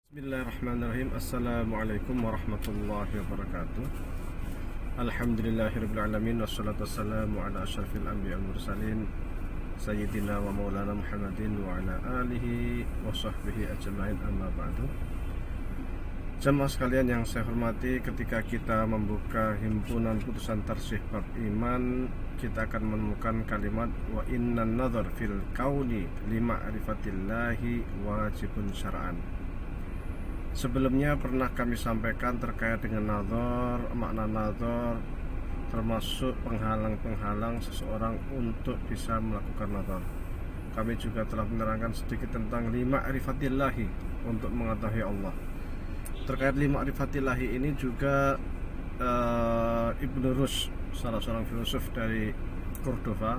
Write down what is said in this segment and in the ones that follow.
Bismillahirrahmanirrahim. Assalamualaikum warahmatullahi wabarakatuh. Alhamdulillahirabbil alamin wassalatu wassalamu ala asyrafil anbiya'i wal mursalin sayyidina wa maulana Muhammadin wa ala alihi wa sahbihi ajmain, amma ba'du. Jemaah sekalian yang saya hormati, ketika kita membuka himpunan putusan tarsih bab iman, kita akan menemukan kalimat wa innan nadhar fil kauni lima'rifatillahi wajibun syar'an. Sebelumnya pernah kami sampaikan terkait dengan nazar, makna nazar termasuk penghalang-penghalang seseorang untuk bisa melakukan nazar. Kami juga telah menerangkan sedikit tentang lima arifatillahi, untuk mengetahui Allah. Terkait lima arifatillahi ini juga Ibnu Rushd, salah seorang filosof dari Cordova,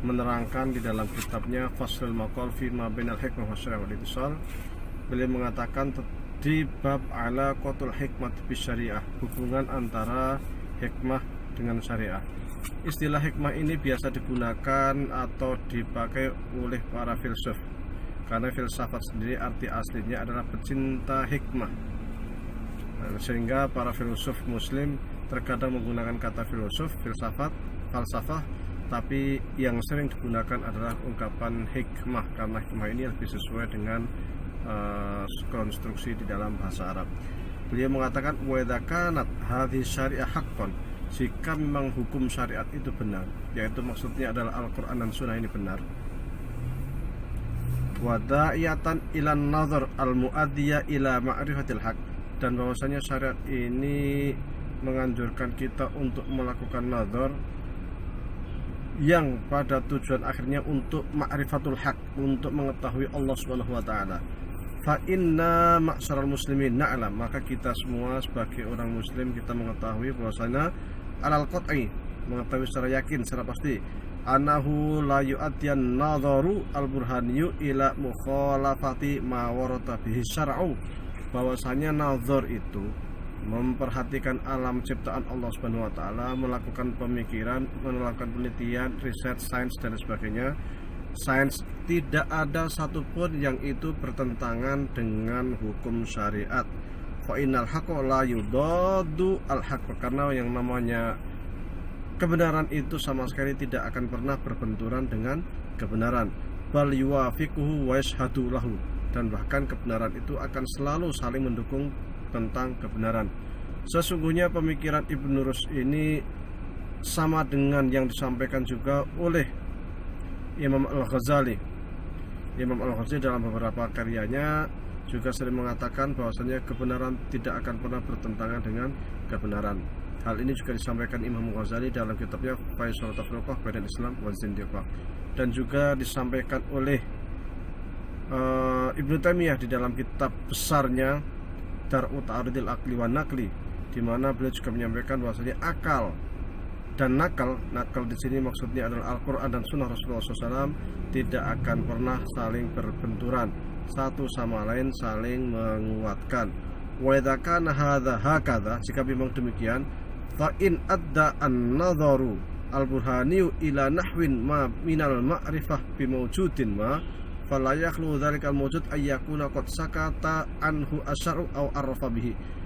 menerangkan di dalam kitabnya Faslul Maqal fi ma bainal hikmah wasyari' wal ittisal. Beliau mengatakan di bab ala qatul hikmat bisyariah, hubungan antara hikmah dengan syariah. Istilah hikmah ini biasa digunakan atau dipakai oleh para filsuf, karena filsafat sendiri arti aslinya adalah pecinta hikmah. Sehingga para filsuf muslim terkadang menggunakan kata filosof, filsafat, falsafah, tapi yang sering digunakan adalah ungkapan hikmah, karena hikmah ini lebih sesuai dengan konstruksi di dalam bahasa Arab. Beliau mengatakan wa idza kanat hadhihi syariah haqqan, jika memang hukum syariat itu benar, yaitu maksudnya adalah Al-Qur'an dan Sunnah ini benar, wa da'iyatan ilan nazar al-mu'addiya ila ma'rifatil haq, dan bahwasanya syariat ini menganjurkan kita untuk melakukan nazar yang pada tujuan akhirnya untuk ma'rifatul haq, untuk mengetahui Allah Subhanahu wa taala. Fa inna ma'syaral muslimin na'lam, maka kita semua sebagai orang muslim kita mengetahui bahwasanya alal qat'i, mengetahui secara yakin, secara pasti, anahu la yu'addiyan nadharu al-burhaniyu ila mukhalafati ma warata bihi syar'u, bahwasanya nazar itu memperhatikan alam ciptaan Allah Subhanahu wa taala, melakukan pemikiran, melakukan penelitian, riset, sains dan sebagainya. Sains tidak ada satupun yang itu bertentangan dengan hukum syariat. Fa innal haqqa la yudaddu al haqq, karena yang namanya kebenaran itu sama sekali tidak akan pernah berbenturan dengan kebenaran. Bal yuwafiquhu wa yashhadu lahu, dan bahkan kebenaran itu akan selalu saling mendukung tentang kebenaran. Sesungguhnya pemikiran Ibnu Rushd ini sama dengan yang disampaikan juga oleh Imam Al-Ghazali. Imam Al-Ghazali dalam beberapa karyanya juga sering mengatakan bahwasanya kebenaran tidak akan pernah bertentangan dengan kebenaran. Hal ini juga disampaikan Imam Al-Ghazali dalam kitabnya Faisal Tafriqah Bainal Islam wa Zindiqah, dan juga disampaikan oleh Ibnu Taimiyah di dalam kitab besarnya Dar'u Ta'arudil Aqli wan Naqli, di mana beliau juga menyampaikan bahwasanya akal dan nakal di sini maksudnya adalah Al-Qur'an dan Sunnah Rasulullah SAW, tidak akan pernah saling berbenturan, satu sama lain saling menguatkan. Wa idza kana hadza hakadha, jika memang demikian, fa in adda an-nadharu al-burhaniyu ila nahwin ma minal ma'rifah bi mawjudin ma fala yakhlu dzalikal mawjud ay yakuna qad sakata anhu asy'u aw arrafa bihi.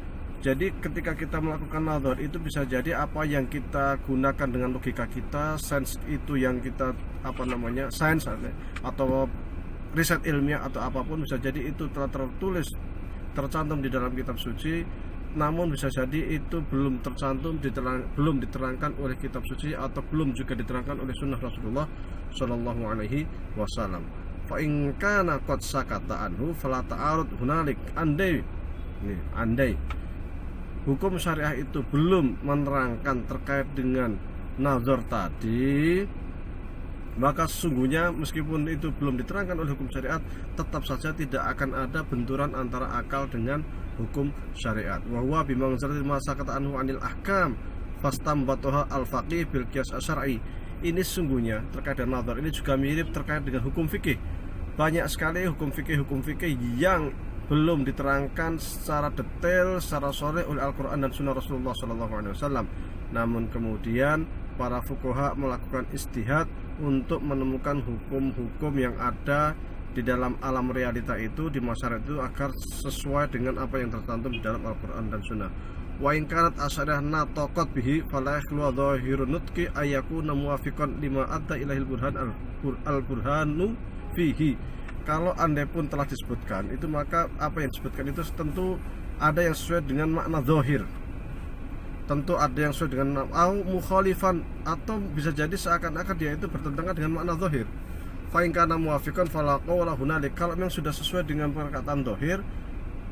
Jadi ketika kita melakukan nazar itu bisa jadi apa yang kita gunakan dengan logika kita, sains itu yang kita sains atau riset ilmiah atau apapun, bisa jadi itu telah tertulis, tercantum di dalam kitab suci, namun bisa jadi itu belum tercantum, belum diterangkan oleh kitab suci, atau belum juga diterangkan oleh sunnah Rasulullah Shallallahu Alaihi Wasallam. Fa in kana qad sakata anhu fala ta'arud hunalik, andai hukum syariah itu belum menerangkan terkait dengan nazar tadi, maka sesungguhnya meskipun itu belum diterangkan oleh hukum syariat, tetap saja tidak akan ada benturan antara akal dengan hukum syariat. Wa huwa bi manzaratil ma sakata anhu anil ahkam fastambataha al-faqih bil qiyas asy-syar'i. Ini sesungguhnya terkait dengan nazar ini juga mirip terkait dengan hukum fikih. Banyak sekali hukum fikih yang belum diterangkan secara detail, secara sharih oleh Al-Quran dan Sunnah Rasulullah SAW. Namun kemudian para fuqaha melakukan ijtihad untuk menemukan hukum-hukum yang ada di dalam alam realita itu, di masyarakat itu, agar sesuai dengan apa yang tercantum di dalam Al-Quran dan Sunnah. Wa in kanat asyarah nataqat bihi fala yakhlu dhahirun nutqi ayakuna muwafiqan lima adda ilahil burhan al-burhanu fihi. Kalau andai pun telah disebutkan itu, maka apa yang disebutkan itu tentu ada yang sesuai dengan makna zahir, tentu ada yang sesuai dengan au mukhalifan, atau bisa jadi seakan-akan dia itu bertentangan dengan makna zahir. Fa in kana muwafiqan fala qawla hunalik. Kalau memang sudah sesuai dengan perkataan zahir,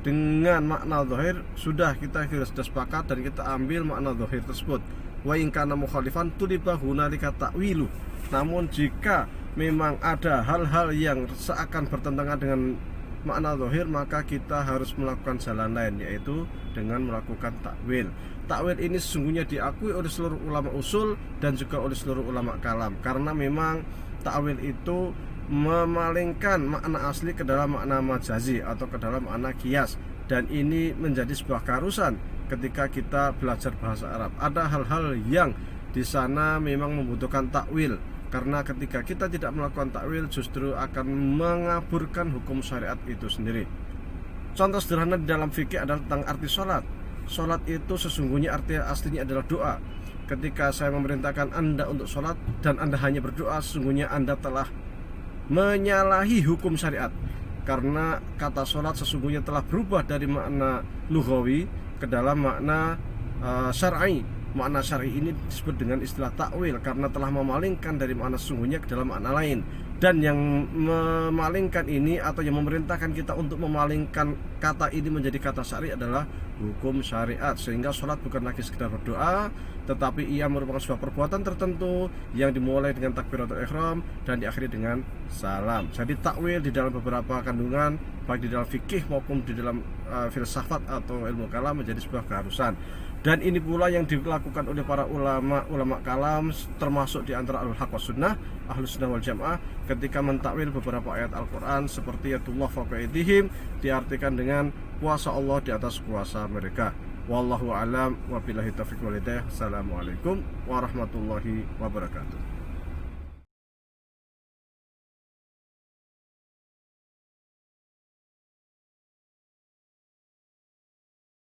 dengan makna zahir, sudah kita sudah sepakat dan kita ambil makna zahir tersebut. Wa in kana mukhalifan tuliba hunalika ta'wilu. Namun jika memang ada hal-hal yang seakan bertentangan dengan makna zahir, maka kita harus melakukan jalan lain, yaitu dengan melakukan takwil. Takwil ini sesungguhnya diakui oleh seluruh ulama usul dan juga oleh seluruh ulama kalam, karena memang takwil itu memalingkan makna asli ke dalam makna majazi atau ke dalam makna kias, dan ini menjadi sebuah keharusan ketika kita belajar bahasa Arab. Ada hal-hal yang di sana memang membutuhkan takwil, karena ketika kita tidak melakukan takwil justru akan mengaburkan hukum syariat itu sendiri. Contoh sederhana di dalam fikih adalah tentang arti sholat. Sholat itu sesungguhnya arti aslinya adalah doa. Ketika saya memerintahkan Anda untuk sholat dan Anda hanya berdoa, sesungguhnya Anda telah menyalahi hukum syariat, karena kata sholat sesungguhnya telah berubah dari makna lughawi ke dalam makna syar'i. Makna syar'i ini disebut dengan istilah takwil karena telah memalingkan dari makna sesungguhnya ke dalam makna lain. Dan yang memalingkan ini atau yang memerintahkan kita untuk memalingkan kata ini menjadi kata syar'i adalah hukum syariat, sehingga sholat bukan lagi sekedar berdoa, tetapi ia merupakan sebuah perbuatan tertentu yang dimulai dengan takbiratul ihram dan diakhiri dengan salam. Jadi takwil di dalam beberapa kandungan, baik di dalam fikih maupun di dalam filsafat atau ilmu kalam, menjadi sebuah keharusan. Dan ini pula yang dilakukan oleh para ulama kalam, termasuk di antara ahlul haq was sunnah, ahlus sunnah wal jamaah, ketika mentakwil beberapa ayat Al-Quran seperti yatullah fawqa aydihim, diartikan dengan kuasa Allah di atas kuasa mereka. Wallahu a'lam wa billahi taufiq wal hidayah. Assalamualaikum warahmatullahi wabarakatuh.